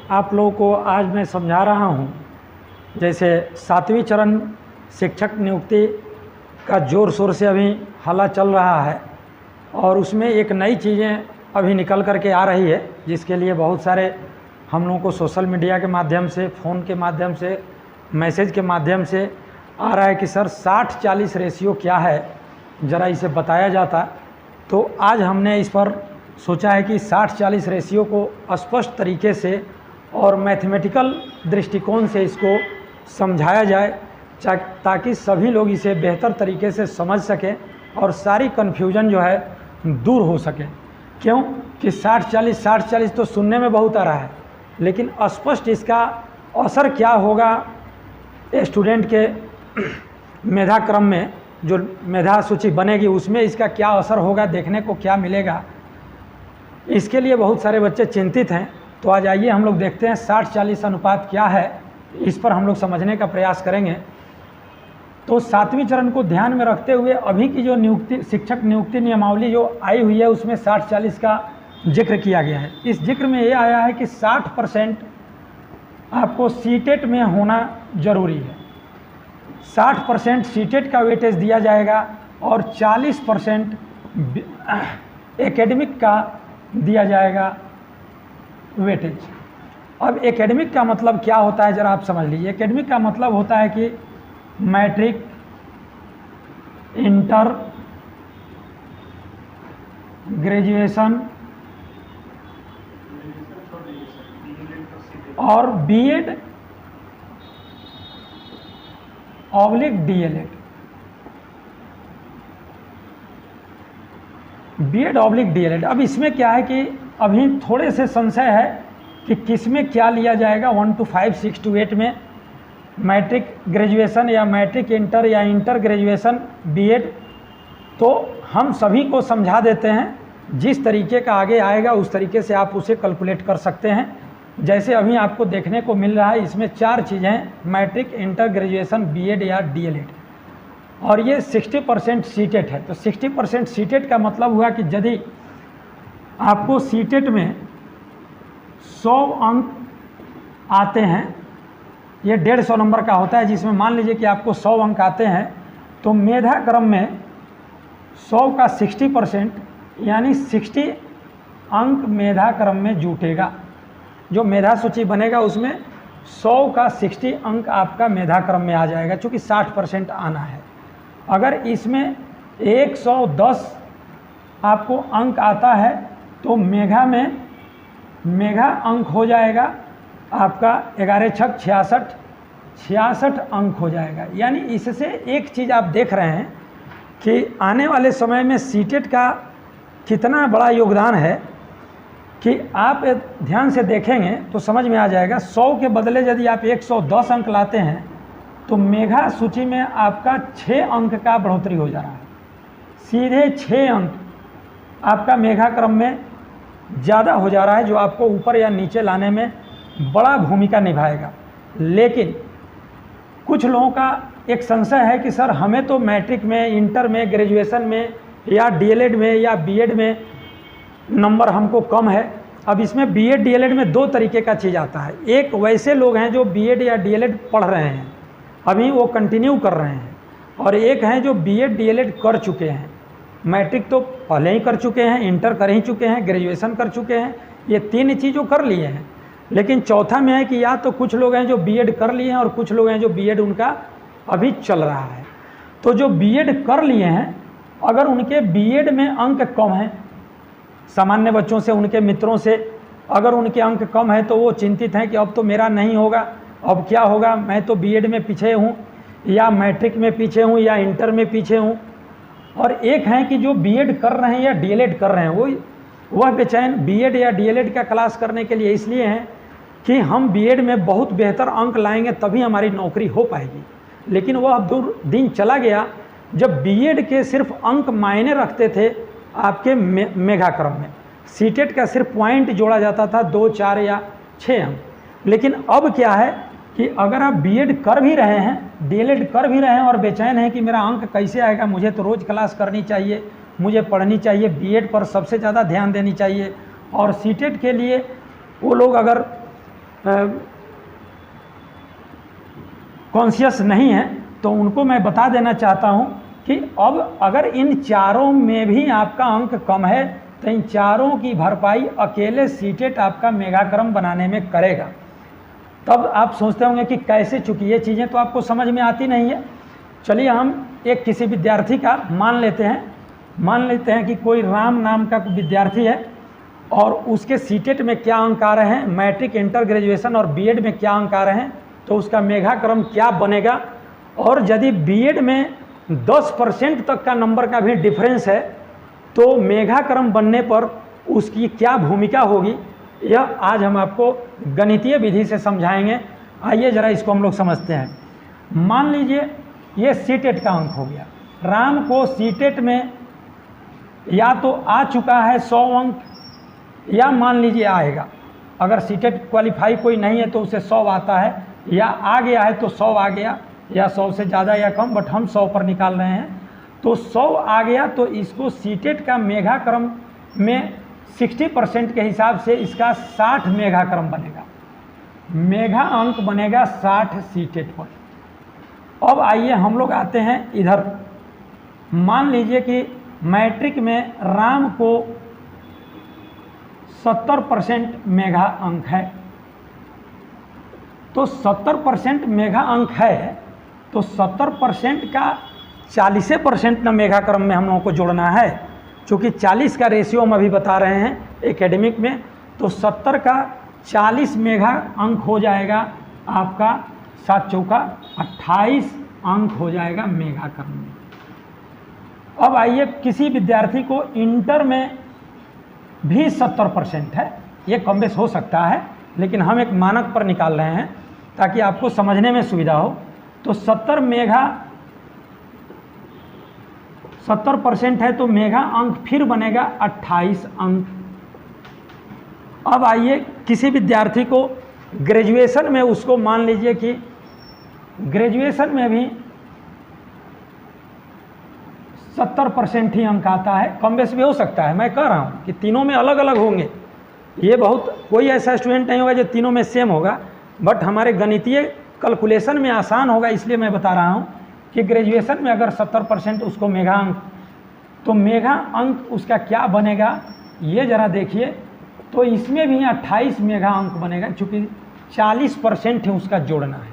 आप लोगों को आज मैं समझा रहा हूँ, जैसे 7वीं चरण शिक्षक नियुक्ति का ज़ोर शोर से अभी हल्ला चल रहा है और उसमें एक नई चीज़ें अभी निकल कर के आ रही है, जिसके लिए बहुत सारे हम लोगों को सोशल मीडिया के माध्यम से, फ़ोन के माध्यम से, मैसेज के माध्यम से आ रहा है कि सर 60-40 रेशियो क्या है, ज़रा इसे बताया जाता। तो आज हमने इस पर सोचा है कि 60-40 रेशियो को स्पष्ट तरीके से और मैथमेटिकल दृष्टिकोण से इसको समझाया जाए, ताकि सभी लोग इसे बेहतर तरीके से समझ सकें और सारी कन्फ्यूजन जो है दूर हो सके। क्यों कि 60-40 तो सुनने में बहुत आ रहा है, लेकिन स्पष्ट इसका असर क्या होगा स्टूडेंट के मेधा क्रम में, जो मेधा सूची बनेगी उसमें इसका क्या असर होगा, देखने को क्या मिलेगा, इसके लिए बहुत सारे बच्चे चिंतित हैं। तो आज आइए हम लोग देखते हैं 60-40 अनुपात क्या है, इस पर हम लोग समझने का प्रयास करेंगे। तो 7वीं चरण को ध्यान में रखते हुए अभी की जो शिक्षक नियुक्ति नियमावली जो आई हुई है उसमें 60-40 का जिक्र किया गया है। इस जिक्र में ये आया है कि 60% आपको सीटेट में होना ज़रूरी है, 60% सीटेट का वेटेज दिया जाएगा और 40% एकेडमिक का दिया जाएगा वेटेज। अब एकेडमिक का मतलब क्या होता है ज़रा आप समझ लीजिए। एकेडमिक का मतलब होता है कि मैट्रिक, इंटर, ग्रेजुएशन और BEd oblique DElEd, BEd oblique DElEd. अब इसमें क्या है कि अभी थोड़े से संशय है कि किस में क्या लिया जाएगा। 1 to 5, 6 to 8 में मैट्रिक ग्रेजुएशन या मैट्रिक इंटर या इंटर ग्रेजुएशन बीएड। तो हम सभी को समझा देते हैं, जिस तरीके का आगे आएगा उस तरीके से आप उसे कैलकुलेट कर सकते हैं। जैसे अभी आपको देखने को मिल रहा है, इसमें 4 चीज़ें, मैट्रिक, इंटर ग्रेजुएशन, बीएड या डीएलएड, और ये 60% सीटेट है। तो 60% सीटेट का मतलब हुआ कि यदि आपको सीटेट में 100 अंक आते हैं, ये 150 नंबर का होता है, जिसमें मान लीजिए कि आपको 100 अंक आते हैं, तो मेधा क्रम में 100 का 60% यानी 60 अंक मेधा क्रम में जुटेगा। जो मेधा सूची बनेगा उसमें 100 का 60 अंक आपका मेधा क्रम में आ जाएगा, चूँकि 60% आना है। अगर इसमें 110 आपको अंक आता है तो मेघा में मेघा अंक हो जाएगा आपका 11 छक 66 अंक हो जाएगा। यानी इससे एक चीज़ आप देख रहे हैं कि आने वाले समय में सीटेट का कितना बड़ा योगदान है, कि आप ध्यान से देखेंगे तो समझ में आ जाएगा। 100 के बदले यदि आप 110 अंक लाते हैं तो मेघा सूची में आपका 6 अंक का बढ़ोतरी हो जा रहा है, सीधे 6 अंक आपका मेघा क्रम में ज़्यादा हो जा रहा है, जो आपको ऊपर या नीचे लाने में बड़ा भूमिका निभाएगा। लेकिन कुछ लोगों का एक संशय है कि सर हमें तो मैट्रिक में, इंटर में, ग्रेजुएशन में या डीएलएड में या बीएड में नंबर हमको कम है। अब इसमें बीएड डीएलएड में 2 तरीके का चीज़ आता है। एक वैसे लोग हैं जो बीएड या डीएलएड पढ़ रहे हैं, अभी वो कंटिन्यू कर रहे हैं, और एक हैं जो बीएड डीएलएड कर चुके हैं। मैट्रिक तो पहले ही कर चुके हैं, इंटर कर ही चुके हैं, ग्रेजुएशन कर चुके हैं, ये 3 चीज़ों कर लिए हैं। लेकिन चौथा में है कि या तो कुछ लोग हैं जो बीएड कर लिए हैं और कुछ लोग हैं जो बीएड उनका अभी चल रहा है। तो जो बीएड कर लिए हैं, अगर उनके बीएड में अंक कम हैं, सामान्य बच्चों से, उनके मित्रों से अगर उनके अंक कम है, तो वो चिंतित हैं कि अब तो मेरा नहीं होगा, अब क्या होगा, मैं तो बीएड में पीछे हूँ या मैट्रिक में पीछे हूँ या इंटर में पीछे हूँ। और एक हैं कि जो बीएड कर रहे हैं या डीएलएड कर रहे हैं, वह बेचैन बीएड या डीएलएड का क्लास करने के लिए इसलिए हैं कि हम बीएड में बहुत बेहतर अंक लाएंगे तभी हमारी नौकरी हो पाएगी। लेकिन वह दूर दिन चला गया जब बीएड के सिर्फ अंक मायने रखते थे आपके मेघा क्रम में। सीटेट का सिर्फ पॉइंट जोड़ा जाता था 2, 4 या 6 अंक। लेकिन अब क्या है कि अगर आप बीएड कर भी रहे हैं, डीएलएड कर भी रहे हैं और बेचैन हैं कि मेरा अंक कैसे आएगा, मुझे तो रोज़ क्लास करनी चाहिए, मुझे पढ़नी चाहिए, बीएड पर सबसे ज़्यादा ध्यान देनी चाहिए, और सीटेट के लिए वो लोग अगर कॉन्शियस नहीं है, तो उनको मैं बता देना चाहता हूं कि अब अगर इन चारों में भी आपका अंक कम है तो इन चारों की भरपाई अकेले सीटेट आपका मेघाक्रम बनाने में करेगा। तब आप सोचते होंगे कि कैसे, चूंकि ये चीज़ें तो आपको समझ में आती नहीं है। चलिए हम एक किसी विद्यार्थी का मान लेते हैं कि कोई राम नाम का विद्यार्थी है और उसके सीटेट में क्या अंक आ रहे हैं, मैट्रिक, इंटर, ग्रेजुएशन और बीएड में क्या अंक आ रहे हैं, तो उसका मेघाक्रम क्या बनेगा। और यदि बीएड में 10% तक का नंबर का भी डिफरेंस है तो मेघाक्रम बनने पर उसकी क्या भूमिका होगी, यह आज हम आपको गणितीय विधि से समझाएंगे। आइए ज़रा इसको हम लोग समझते हैं। मान लीजिए ये सीटेट का अंक हो गया। राम को सीटेट में या तो आ चुका है 100 अंक, या मान लीजिए आएगा। अगर सीटेट क्वालिफाई कोई नहीं है तो उसे 100 आता है, या आ गया है तो 100 आ गया, या 100 से ज़्यादा या कम, बट हम 100 पर निकाल रहे हैं। तो 100 आ गया तो इसको सीटेट का मेघाक्रम में 60% के हिसाब से इसका 60 मेघाक्रम बनेगा। मेघा अंक बनेगा 60 सीटेट पर। अब आइए हम लोग आते हैं इधर। मान लीजिए कि मैट्रिक में राम को 70% मेघा अंक है, तो 70% मेघा अंक है तो 70% का 40% ना मेघाक्रम में हम लोगों को जोड़ना है। चूँकि 40 का रेशियो हम अभी बता रहे हैं एकेडमिक में, तो 70 का 40 मेघा अंक हो जाएगा आपका 7 चौका 28 अंक हो जाएगा मेघाक्रम में। अब आइए किसी विद्यार्थी को इंटर में भी 70% है, ये कम बेस हो सकता है, लेकिन हम एक मानक पर निकाल रहे हैं ताकि आपको समझने में सुविधा हो। तो 70% है तो मेघा अंक फिर बनेगा 28 अंक। अब आइए किसी विद्यार्थी को ग्रेजुएशन में, उसको मान लीजिए कि ग्रेजुएशन में भी 70% ही अंक आता है, कम बेस भी हो सकता है। मैं कह रहा हूँ कि तीनों में अलग अलग होंगे, ये बहुत कोई ऐसा स्टूडेंट नहीं होगा जो तीनों में सेम होगा, बट हमारे गणितीय कैलकुलेशन में आसान होगा, इसलिए मैं बता रहा हूँ कि ग्रेजुएशन में अगर 70% उसको मेघा अंक, तो मेघा अंक उसका क्या बनेगा ये ज़रा देखिए। तो इसमें भी 28 मेघा अंक बनेगा, चूँकि 40% ही उसका जोड़ना है।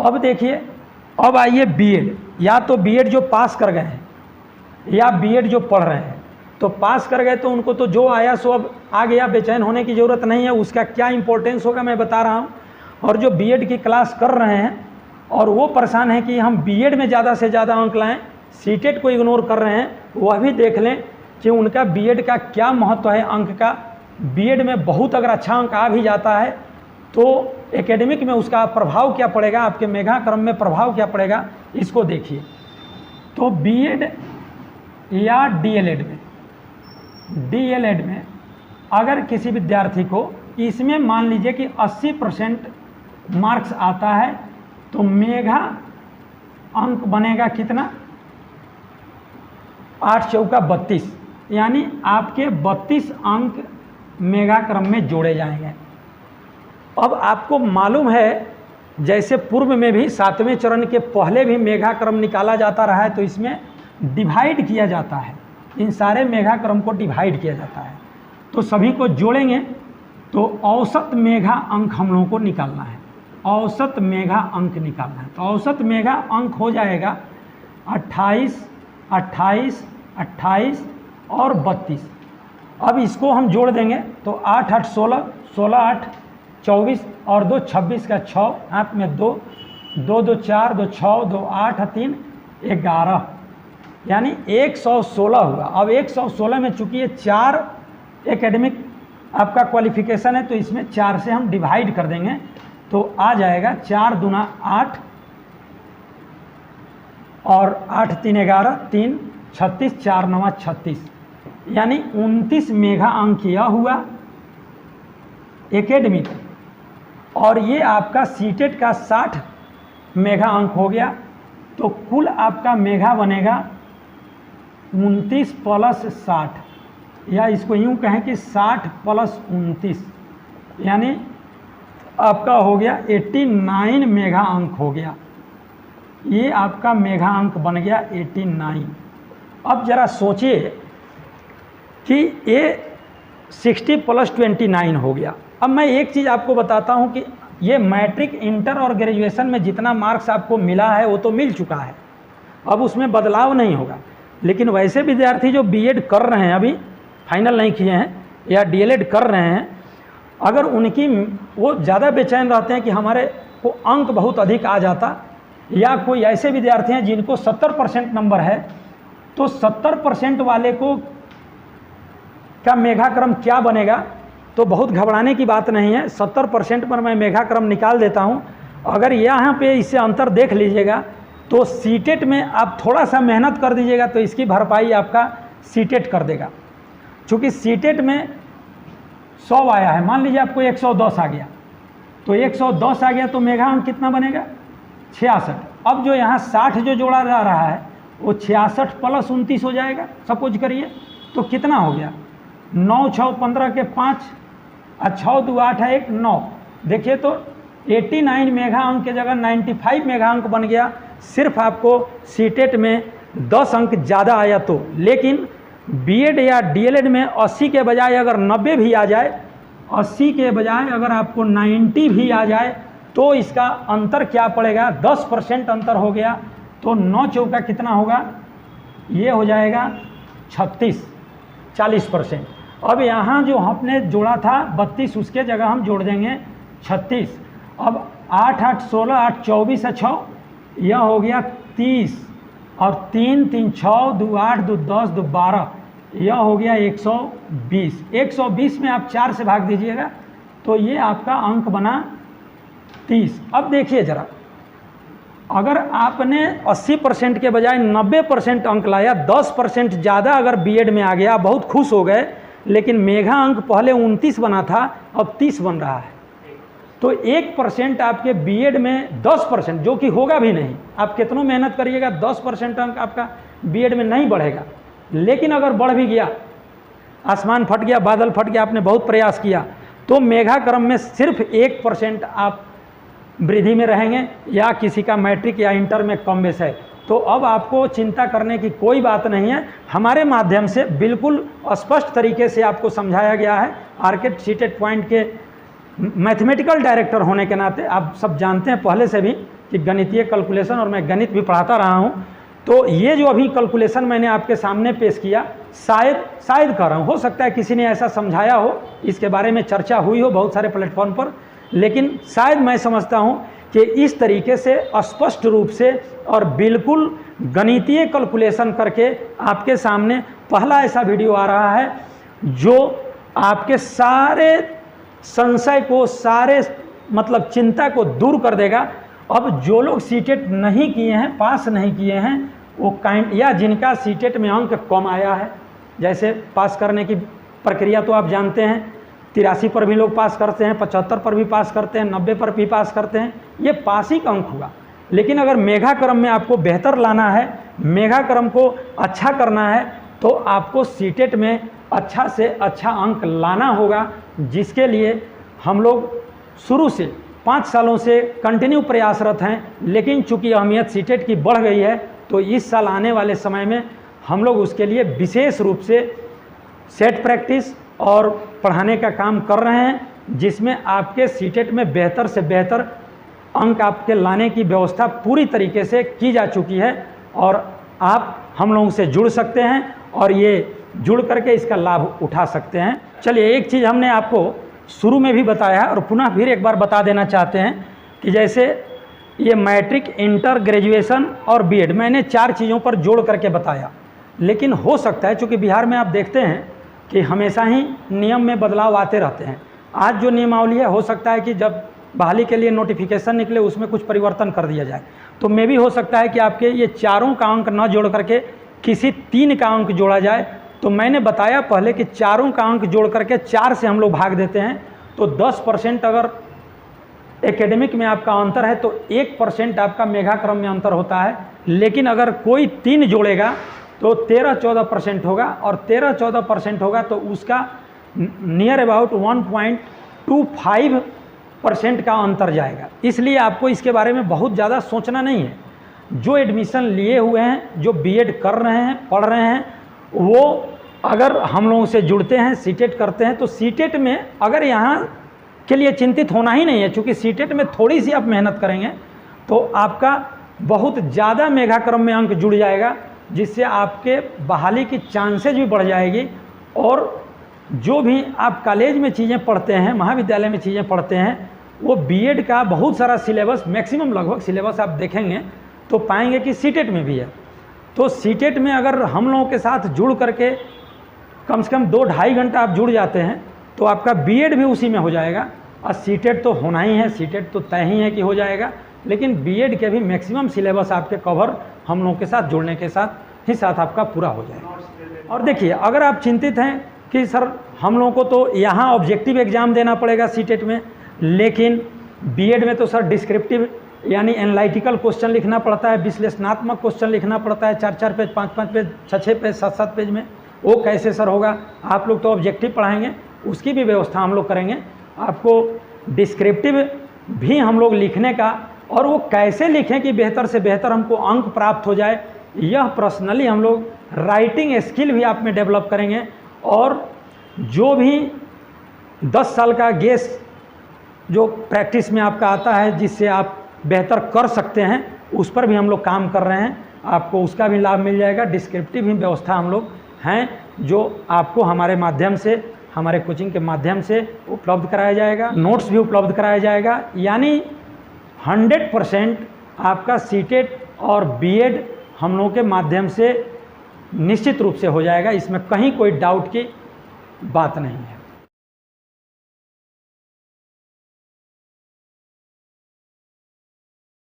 अब देखिए, अब आइए बीएड, या तो बीएड जो पास कर गए हैं या बीएड जो पढ़ रहे हैं। तो पास कर गए तो उनको तो जो आया सो अब आ गया, बेचैन होने की ज़रूरत नहीं है, उसका क्या इंपॉर्टेंस होगा मैं बता रहा हूँ। और जो बीएड की क्लास कर रहे हैं और वो परेशान है कि हम बीएड में ज़्यादा से ज़्यादा अंक लाएं, सीटेट को इग्नोर कर रहे हैं, वह भी देख लें कि उनका बीएड का क्या महत्व है अंक का। बीएड में बहुत अगर अच्छा अंक आ भी जाता है तो एकेडमिक में उसका प्रभाव क्या पड़ेगा, आपके मेघाक्रम में प्रभाव क्या पड़ेगा, इसको देखिए। तो बीएड या डीएलएड में अगर किसी विद्यार्थी को इसमें मान लीजिए कि 80% मार्क्स आता है तो मेघा अंक बनेगा कितना, 8 चौका 32, यानी आपके 32 अंक मेघाक्रम में जोड़े जाएंगे। अब आपको मालूम है जैसे पूर्व में भी 7वें चरण के पहले भी मेघाक्रम निकाला जाता रहा है, तो इसमें डिवाइड किया जाता है, इन सारे मेघाक्रम को डिवाइड किया जाता है। तो सभी को जोड़ेंगे तो औसत मेघा अंक हम लोगों को निकालना है, औसत मेघा अंक निकालना है। तो औसत मेघा अंक हो जाएगा 28, 28, 28 और 32। अब इसको हम जोड़ देंगे तो 8 8 16, 16 8 24 और 2 26 का 6, हाथ में 2 2 2 4 2 6 2 8 3 11, यानी 116 हुआ। अब 116 में चूँकि ये 4 एकेडमिक आपका क्वालिफिकेशन है तो इसमें 4 से हम डिवाइड कर देंगे तो आ जाएगा 4 दूना 8 और 8 3 11 3 36 4 9 36, यानी 29 मेघा अंक यह हुआ एकेडमिक। और ये आपका सीटेट का 60 मेघा अंक हो गया, तो कुल आपका मेघा बनेगा 29 प्लस 60, या इसको यूँ कहें कि 60 प्लस 29, यानी आपका हो गया 89 मेगा अंक हो गया। ये आपका मेगा अंक बन गया 89। अब ज़रा सोचिए कि ये 60 + 29 हो गया। अब मैं एक चीज़ आपको बताता हूँ कि ये मैट्रिक, इंटर और ग्रेजुएशन में जितना मार्क्स आपको मिला है वो तो मिल चुका है, अब उसमें बदलाव नहीं होगा। लेकिन वैसे विद्यार्थी जो बीएड कर रहे हैं, अभी फाइनल नहीं किए हैं या डीएलएड कर रहे हैं, अगर उनकी वो ज़्यादा बेचैन रहते हैं कि हमारे को अंक बहुत अधिक आ जाता, या कोई ऐसे विद्यार्थी हैं जिनको 70% नंबर है, तो 70% वाले को का मेघाक्रम क्या बनेगा, तो बहुत घबराने की बात नहीं है। 70% पर मैं मेघाक्रम निकाल देता हूं। अगर यहाँ पे इससे अंतर देख लीजिएगा तो सीटेट में आप थोड़ा सा मेहनत कर दीजिएगा तो इसकी भरपाई आपका सीटेट कर देगा। चूँकि सीटेट में 100 आया है, मान लीजिए आपको 110 आ गया, तो 110 आ गया तो मेघा अंक कितना बनेगा 66। अब जो यहाँ 60 जो जोड़ा जा रहा है वो 66 + 29 हो जाएगा। सपोज करिए तो कितना हो गया, 9 6 15 के 5 और 6 2 8 है 1 9। देखिए तो 89 मेगा अंक के जगह 95 मेगा अंक बन गया, सिर्फ आपको सीटेट में 10 अंक ज़्यादा आया तो। लेकिन बीएड या डीएलएड में 80 के बजाय अगर 90 भी आ जाए, 80 के बजाय अगर आपको 90 भी आ जाए तो इसका अंतर क्या पड़ेगा, 10% अंतर हो गया। तो 9 चौका कितना होगा, ये हो जाएगा 36, 40%। अब यहाँ जो हमने जोड़ा था 32, उसके जगह हम जोड़ देंगे 36। अब 8 8 16 8 24 है 6, यह हो गया 30 और 3 3 6 2 8 2 10 2 12, यह हो गया 120। 120 में आप 4 से भाग दीजिएगा तो ये आपका अंक बना 30। अब देखिए ज़रा, अगर आपने 80% के बजाय 90% अंक लाया, 10% ज़्यादा अगर बीएड में आ गया, बहुत खुश हो गए, लेकिन मेघा अंक पहले 29 बना था अब 30 बन रहा है, तो 1% आपके बीएड में 10%, जो कि होगा भी नहीं, आप कितनों मेहनत करिएगा 10% अंक आपका बीएड में नहीं बढ़ेगा। लेकिन अगर बढ़ भी गया, आसमान फट गया, बादल फट गया, आपने बहुत प्रयास किया, तो मेघा क्रम में सिर्फ 1% आप वृद्धि में रहेंगे, या किसी का मैट्रिक या इंटर में कम बेस है। तो अब आपको चिंता करने की कोई बात नहीं है, हमारे माध्यम से बिल्कुल स्पष्ट तरीके से आपको समझाया गया है। आरके सीटेट पॉइंट के मैथमेटिकल डायरेक्टर होने के नाते आप सब जानते हैं पहले से भी कि गणितीय कैलकुलेशन, और मैं गणित भी पढ़ाता रहा हूं, तो ये जो अभी कैलकुलेशन मैंने आपके सामने पेश किया, शायद कह रहा हूँ, हो सकता है किसी ने ऐसा समझाया हो, इसके बारे में चर्चा हुई हो बहुत सारे प्लेटफॉर्म पर, लेकिन शायद मैं समझता हूँ कि इस तरीके से स्पष्ट रूप से और बिल्कुल गणितीय कैलकुलेशन करके आपके सामने पहला ऐसा वीडियो आ रहा है जो आपके सारे संशय को, सारे मतलब चिंता को दूर कर देगा। अब जो लोग सीटेट नहीं किए हैं, पास नहीं किए हैं, वो या जिनका सीटेट में अंक कम आया है, जैसे पास करने की प्रक्रिया तो आप जानते हैं, 83 पर भी लोग पास करते हैं, 75 पर भी पास करते हैं, 90 पर भी पास करते हैं, ये पासिंग अंक हुआ। लेकिन अगर मेघा क्रम में आपको बेहतर लाना है, मेघा क्रम को अच्छा करना है, तो आपको सीटेट में अच्छा से अच्छा अंक लाना होगा, जिसके लिए हम लोग शुरू से 5 सालों से कंटिन्यू प्रयासरत हैं। लेकिन चूंकि अहमियत सीटेट की बढ़ गई है, तो इस साल आने वाले समय में हम लोग उसके लिए विशेष रूप से सेट प्रैक्टिस और पढ़ाने का काम कर रहे हैं, जिसमें आपके सीटेट में बेहतर से बेहतर अंक आपके लाने की व्यवस्था पूरी तरीके से की जा चुकी है, और आप हम लोगों से जुड़ सकते हैं और ये जुड़ करके इसका लाभ उठा सकते हैं। चलिए, एक चीज़ हमने आपको शुरू में भी बताया और पुनः फिर एक बार बता देना चाहते हैं कि जैसे ये मैट्रिक, इंटर, ग्रेजुएशन और बीएड, मैंने 4 चीज़ों पर जोड़ करके बताया। लेकिन हो सकता है, चूँकि बिहार में आप देखते हैं कि हमेशा ही नियम में बदलाव आते रहते हैं। आज जो नियमावली है, हो सकता है कि जब बहाली के लिए नोटिफिकेशन निकले उसमें कुछ परिवर्तन कर दिया जाए, तो मे भी हो सकता है कि आपके ये चारों का अंक न जोड़ करके किसी 3 का अंक जोड़ा जाए। तो मैंने बताया पहले कि चारों का अंक जोड़ करके 4 से हम लोग भाग देते हैं, तो 10% अगर एकेडमिक में आपका अंतर है तो 1% आपका मेघा क्रम में अंतर होता है। लेकिन अगर कोई 3 जोड़ेगा तो 13-14% होगा, और 13-14% होगा तो उसका नियर अबाउट 1.25 % का अंतर जाएगा। इसलिए आपको इसके बारे में बहुत ज़्यादा सोचना नहीं है। जो एडमिशन लिए हुए हैं, जो बीएड कर रहे हैं, पढ़ रहे हैं, वो अगर हम लोगों से जुड़ते हैं, सीटेट करते हैं, तो सीटेट में अगर यहाँ के लिए चिंतित होना ही नहीं है, क्योंकि सीटेट में थोड़ी सी आप मेहनत करेंगे तो आपका बहुत ज़्यादा मेघाक्रम में अंक जुड़ जाएगा, जिससे आपके बहाली की चांसेज भी बढ़ जाएगी। और जो भी आप कॉलेज में चीज़ें पढ़ते हैं, महाविद्यालय में चीज़ें पढ़ते हैं, वो बीएड का बहुत सारा सिलेबस, मैक्सिमम लगभग सिलेबस आप देखेंगे तो पाएंगे कि सीटेट में भी है। तो सीटेट में अगर हम लोगों के साथ जुड़ करके कम से कम 2-2.5 घंटा आप जुड़ जाते हैं तो आपका बीएड भी उसी में हो जाएगा। और सीटेट तो होना ही है, सीटेट तो तय ही है कि हो जाएगा, लेकिन बीएड के भी मैक्सिमम सिलेबस आपके कवर हम लोगों के साथ जुड़ने के साथ ही साथ आपका पूरा हो जाएगा। और देखिए, अगर आप चिंतित हैं कि सर हम लोगों को तो यहाँ ऑब्जेक्टिव एग्ज़ाम देना पड़ेगा सीटेट में, लेकिन बीएड में तो सर डिस्क्रिप्टिव यानी एनालिटिकल क्वेश्चन लिखना पड़ता है, विश्लेषणात्मक क्वेश्चन लिखना पड़ता है 4-4 पेज, 5-5 पेज, 6-6 पेज, 7-7 पेज में, वो कैसे सर होगा? आप लोग तो ऑब्जेक्टिव पढ़ाएंगे, उसकी भी व्यवस्था हम लोग करेंगे। आपको डिस्क्रिप्टिव भी हम लोग लिखने का, और वो कैसे लिखें कि बेहतर से बेहतर हमको अंक प्राप्त हो जाए, यह पर्सनली हम लोग राइटिंग स्किल भी आप में डेवलप करेंगे। और जो भी 10 साल का गेस जो प्रैक्टिस में आपका आता है, जिससे आप बेहतर कर सकते हैं, उस पर भी हम लोग काम कर रहे हैं, आपको उसका भी लाभ मिल जाएगा। डिस्क्रिप्टिव भी व्यवस्था हम लोग हैं जो आपको हमारे माध्यम से, हमारे कोचिंग के माध्यम से उपलब्ध कराया जाएगा। नोट्स भी उपलब्ध कराया जाएगा, यानी 100% आपका सीटेट और बीएड हम लोगों के माध्यम से निश्चित रूप से हो जाएगा। इसमें कहीं कोई डाउट की बात नहीं है।